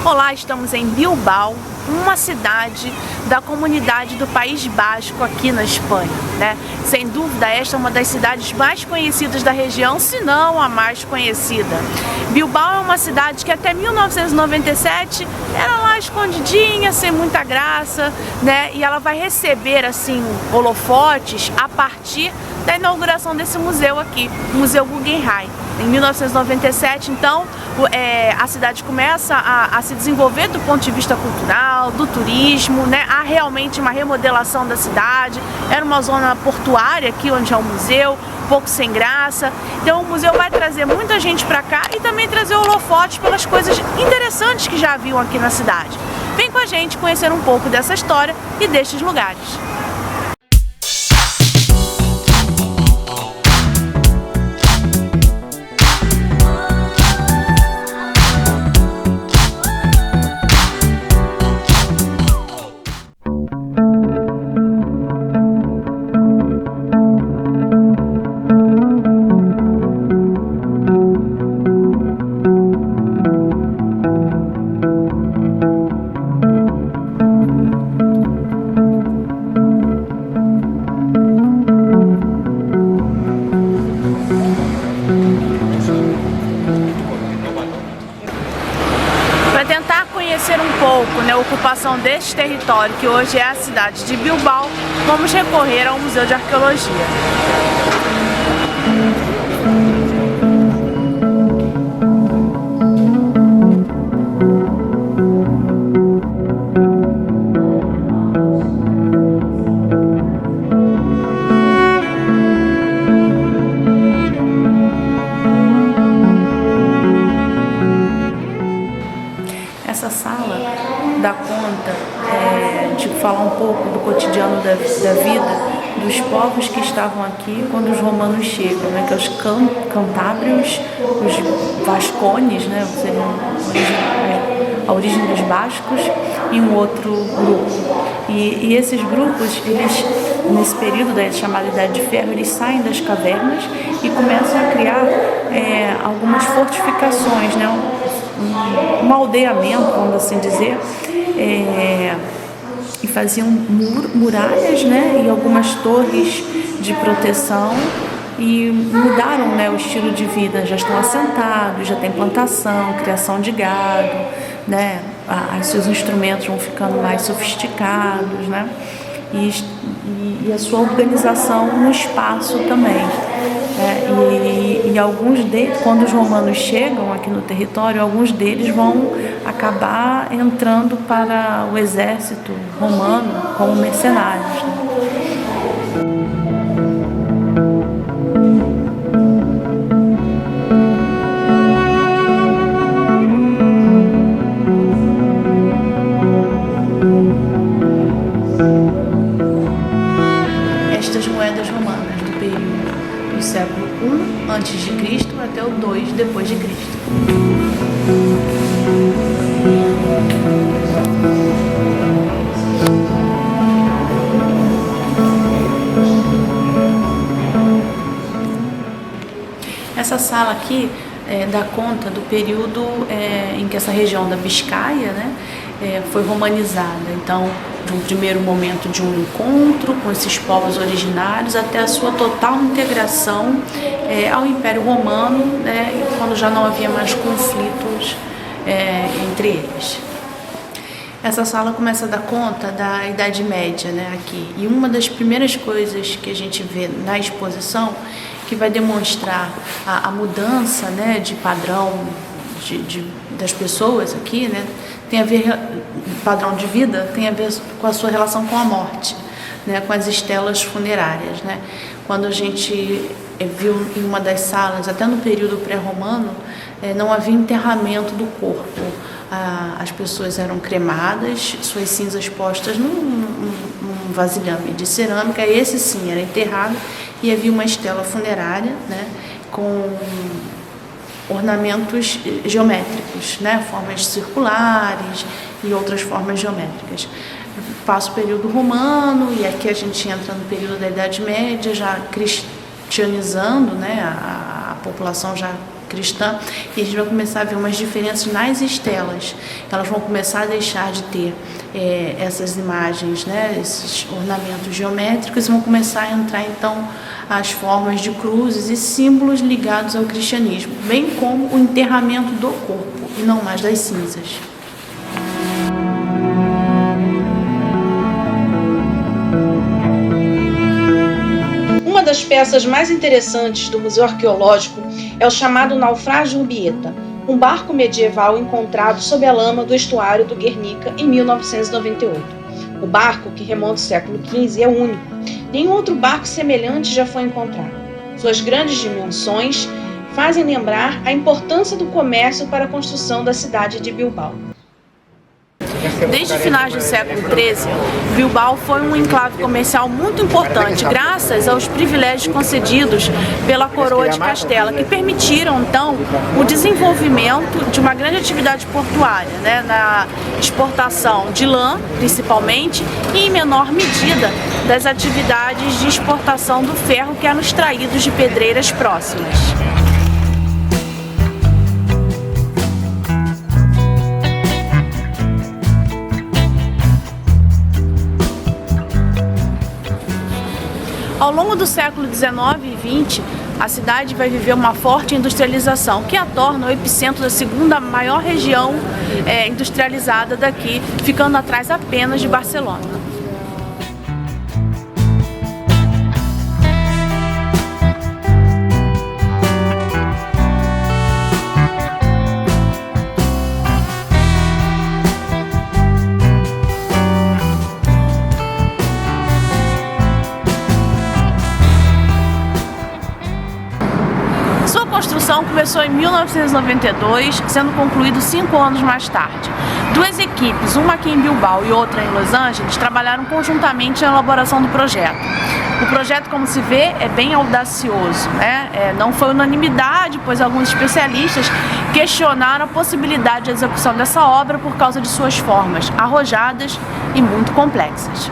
Olá, estamos em Bilbao, uma cidade da comunidade do País Basco aqui na Espanha, né? Sem dúvida, esta é uma das cidades mais conhecidas da região, se não a mais conhecida. Bilbao é uma cidade que até 1997 era lá escondidinha, sem muita graça, né? E ela vai receber, assim, holofotes a partir da inauguração desse museu aqui, o Museu Guggenheim. Em 1997, então, a cidade começa a se desenvolver do ponto de vista cultural, do turismo, né? Há realmente uma remodelação da cidade. Era uma zona portuária aqui onde é o museu, um pouco sem graça. Então o museu vai trazer muita gente para cá e também trazer holofotes pelas coisas interessantes que já haviam aqui na cidade. Vem com a gente conhecer um pouco dessa história e destes lugares. Para tentar conhecer um pouco, né, a ocupação deste território, que hoje é a cidade de Bilbao, vamos recorrer ao Museu de Arqueologia. Essa sala dá conta de falar um pouco do cotidiano da vida dos povos que estavam aqui quando os romanos chegam, né, que é os cantábrios, os vascones, né, seriam a origem dos bascos, e um outro grupo. E esses grupos, eles, nesse período da chamada Idade de Ferro, eles saem das cavernas e começam a criar algumas fortificações, né, um aldeamento, vamos assim dizer, e faziam muralhas, né, e algumas torres de proteção, e mudaram, né, o estilo de vida. Já estão assentados, já tem plantação, criação de gado, né, seus instrumentos vão ficando mais sofisticados, né, e a sua organização no espaço também. E alguns deles, quando os romanos chegam aqui no território, alguns deles vão acabar entrando para o exército romano como mercenários, né? Estas moedas romanas do período do século I a.C. até o 2 depois de Cristo. Essa sala aqui dá conta do período em que essa região da Biscaia, né, foi romanizada. Então, de um primeiro momento de um encontro com esses povos originários até a sua total integração ao Império Romano, né, quando já não havia mais conflitos entre eles. Essa sala começa a dar conta da Idade Média, né, aqui. E uma das primeiras coisas que a gente vê na exposição, que vai demonstrar a mudança, né, de padrão das pessoas aqui, né, tem a ver, padrão de vida, tem a ver com a sua relação com a morte, né, com as estelas funerárias, né. Quando a gente viu em uma das salas, até no período pré-romano, não havia enterramento do corpo. As pessoas eram cremadas, suas cinzas postas num vasilhame de cerâmica, e esse sim era enterrado, e havia uma estela funerária, né, com ornamentos geométricos, né, formas circulares e outras formas geométricas. Passa o período romano, e aqui a gente entra no período da Idade Média, já cristianizando, né, a população já cristã, e a gente vai começar a ver umas diferenças nas estelas. Elas vão começar a deixar de ter essas imagens, né, esses ornamentos geométricos, e vão começar a entrar então as formas de cruzes e símbolos ligados ao cristianismo, bem como o enterramento do corpo e não mais das cinzas. Uma das peças mais interessantes do Museu Arqueológico é o chamado Naufrágio Urbieta, um barco medieval encontrado sob a lama do estuário do Guernica em 1998. O barco, que remonta ao século XV, é único. Nenhum outro barco semelhante já foi encontrado. Suas grandes dimensões fazem lembrar a importância do comércio para a construção da cidade de Bilbao. Desde finais do século XIII, Bilbao foi um enclave comercial muito importante, graças aos privilégios concedidos pela coroa de Castela, que permitiram, então, o desenvolvimento de uma grande atividade portuária, né, na exportação de lã, principalmente, e, em menor medida, das atividades de exportação do ferro que eram extraídos de pedreiras próximas. Ao longo do século XIX e XX, a cidade vai viver uma forte industrialização, que a torna o epicentro da segunda maior região industrializada daqui, ficando atrás apenas de Barcelona. A construção começou em 1992, sendo concluído 5 anos mais tarde. Duas equipes, uma aqui em Bilbao e outra em Los Angeles, trabalharam conjuntamente na elaboração do projeto. O projeto, como se vê, é bem audacioso, né? Não foi unanimidade, pois alguns especialistas questionaram a possibilidade de execução dessa obra por causa de suas formas arrojadas e muito complexas.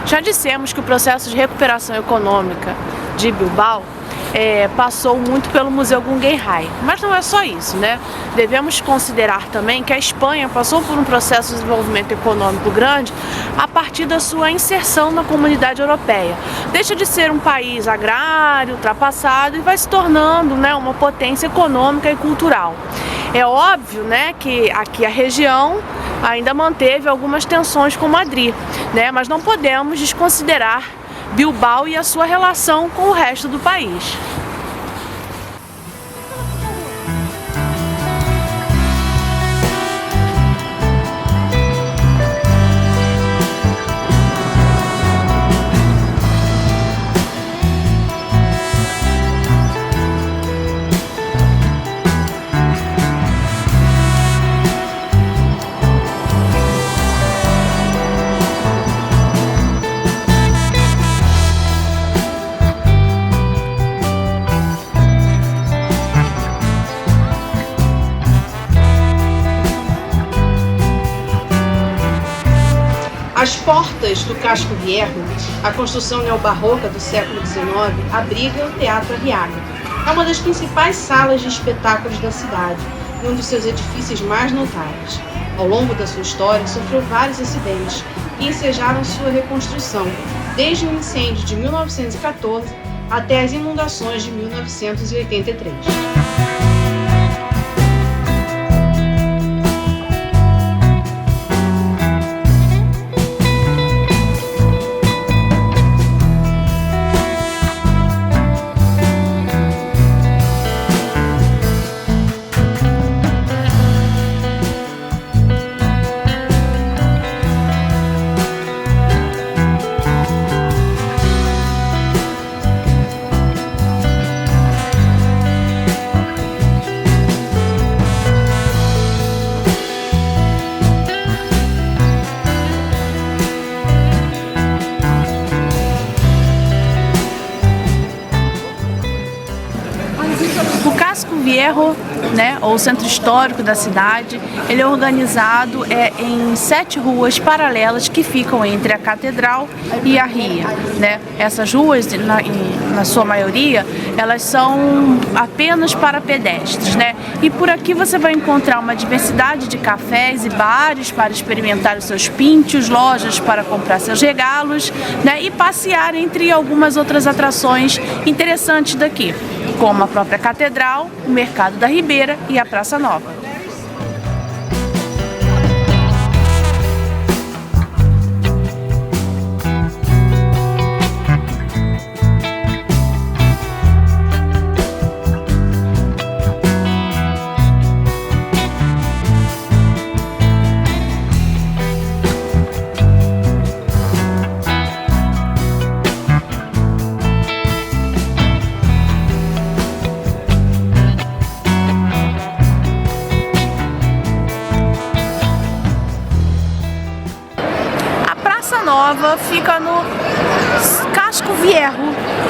Já dissemos que o processo de recuperação econômica de Bilbao passou muito pelo Museu Guggenheim, mas não é só isso, né? Devemos considerar também que a Espanha passou por um processo de desenvolvimento econômico grande a partir da sua inserção na comunidade europeia. Deixa de ser um país agrário, ultrapassado, e vai se tornando, né, uma potência econômica e cultural. É óbvio, né, que aqui a região ainda manteve algumas tensões com Madrid, né, mas não podemos desconsiderar Bilbao e a sua relação com o resto do país. Às portas do Casco Viejo, a construção neobarroca do século XIX abriga o Teatro Arriaga. É uma das principais salas de espetáculos da cidade e um dos seus edifícios mais notáveis. Ao longo da sua história, sofreu vários acidentes que ensejaram sua reconstrução, desde o incêndio de 1914 até as inundações de 1983. Viejo, né, ou centro histórico da cidade. Ele é organizado em 7 ruas paralelas que ficam entre a Catedral e a Ria, né? Essas ruas, na sua maioria, elas são apenas para pedestres, né? E por aqui você vai encontrar uma diversidade de cafés e bares para experimentar os seus pinchos, lojas para comprar seus regalos, né? E passear entre algumas outras atrações interessantes daqui, como a própria Catedral, o Mercado da Ribeira e a Praça Nova. Nova fica no casco viejo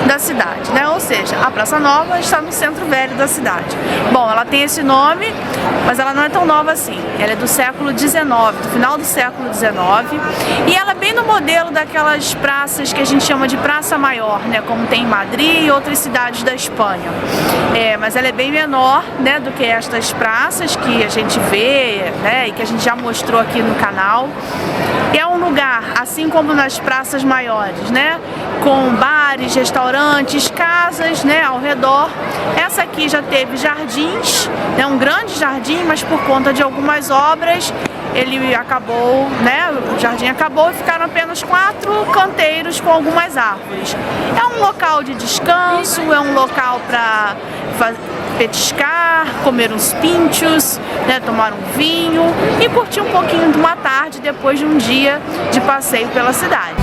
da cidade, né? Ou seja, a Praça Nova está no centro velho da cidade. Bom, ela tem esse nome, mas ela não é tão nova assim. Ela é do século XIX, do final do século XIX, e ela é bem no modelo daquelas praças que a gente chama de Praça Maior, né? Como tem em Madrid e outras cidades da Espanha. Mas ela é bem menor, né, do que estas praças que a gente vê, né, e que a gente já mostrou aqui no canal. É um lugar, assim como nas praças maiores, né, com bares, restaurantes, casas, né, ao redor. Essa aqui já teve jardins, né, um grande jardim, mas por conta de algumas obras ele acabou, né, o jardim acabou e ficaram apenas 4 canteiros com algumas árvores. É um local de descanso, é um local para petiscar, comer uns pinchos, né, tomar um vinho e curtir um pouquinho de uma tarde depois de um dia de passeio pela cidade.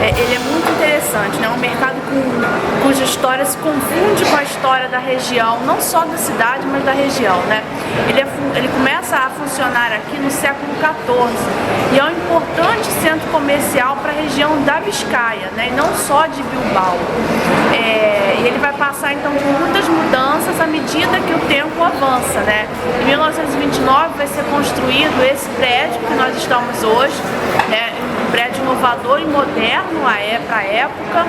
Ele é muito interessante, né? Um mercado cuja história se confunde com a história da região, não só da cidade, mas da região, né? Ele começa a funcionar aqui no século XIV e é um importante centro comercial para a região da Biscaia, né? E não só de Bilbao. E ele vai passar então por muitas mudanças à medida que o tempo avança, né? Em 1929 vai ser construído esse prédio que nós estamos hoje, né? Um prédio inovador e moderno para a época.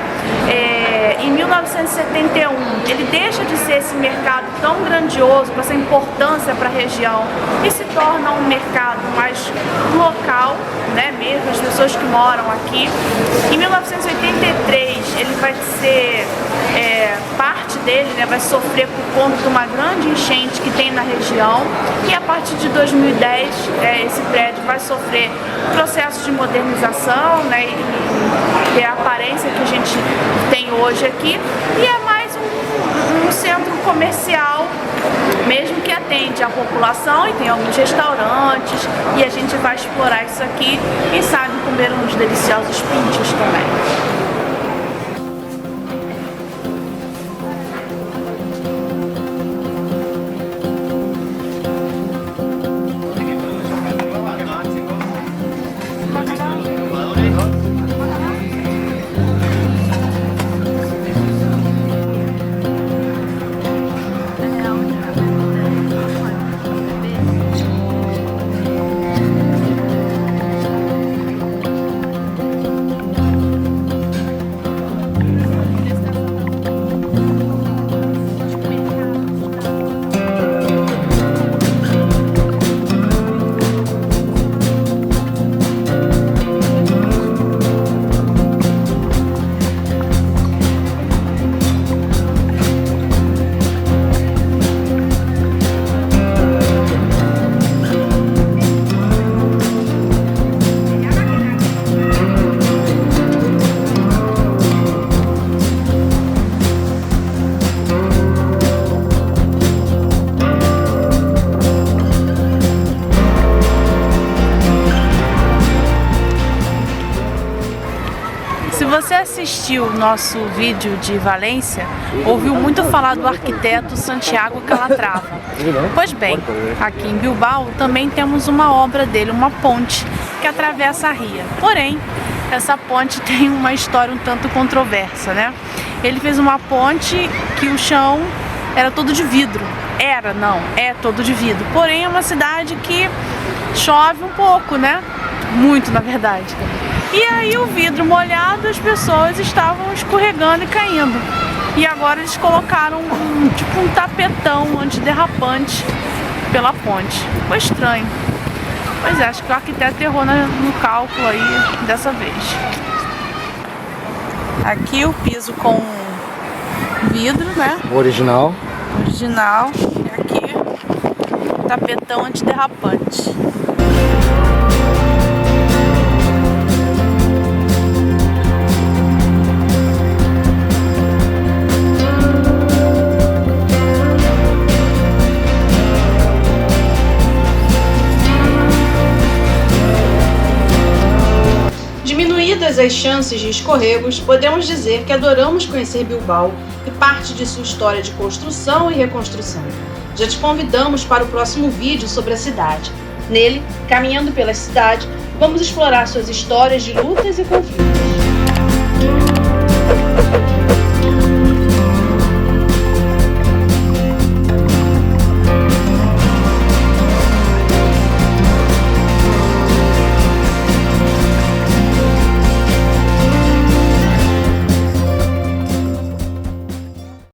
Em 1971 ele deixa de ser esse mercado tão grandioso, com essa importância para a região, e se torna um mercado mais local, né, mesmo as pessoas que moram aqui. Em 1983 ele vai ser, parte dele, né, vai sofrer por conta de uma grande enchente que tem na região, e a partir de 2010 esse prédio vai sofrer processo de modernização, né, e ter a aparência que a gente tem hoje aqui, e é mais um centro comercial mesmo, que atende a população, e tem alguns restaurantes, e a gente vai explorar isso aqui e sabe comer uns deliciosos pinchos também. assistiu o nosso vídeo de Valência, ouviu muito falar do arquiteto Santiago Calatrava. Pois bem, aqui em Bilbao também temos uma obra dele, uma ponte que atravessa a ria. Porém, essa ponte tem uma história um tanto controversa, né? Ele fez uma ponte que o chão era todo de vidro. É todo de vidro. Porém, é uma cidade que chove um pouco, né? Muito, na verdade. E aí o vidro molhado, as pessoas estavam escorregando e caindo. E agora eles colocaram tipo um tapetão antiderrapante pela ponte. Foi estranho. Mas acho que o arquiteto errou no cálculo aí dessa vez. Aqui o piso com vidro, né? Original. E aqui tapetão antiderrapante. Diminuídas as chances de escorregos, podemos dizer que adoramos conhecer Bilbao e parte de sua história de construção e reconstrução. Já te convidamos para o próximo vídeo sobre a cidade. Nele, caminhando pela cidade, vamos explorar suas histórias de lutas e conflitos.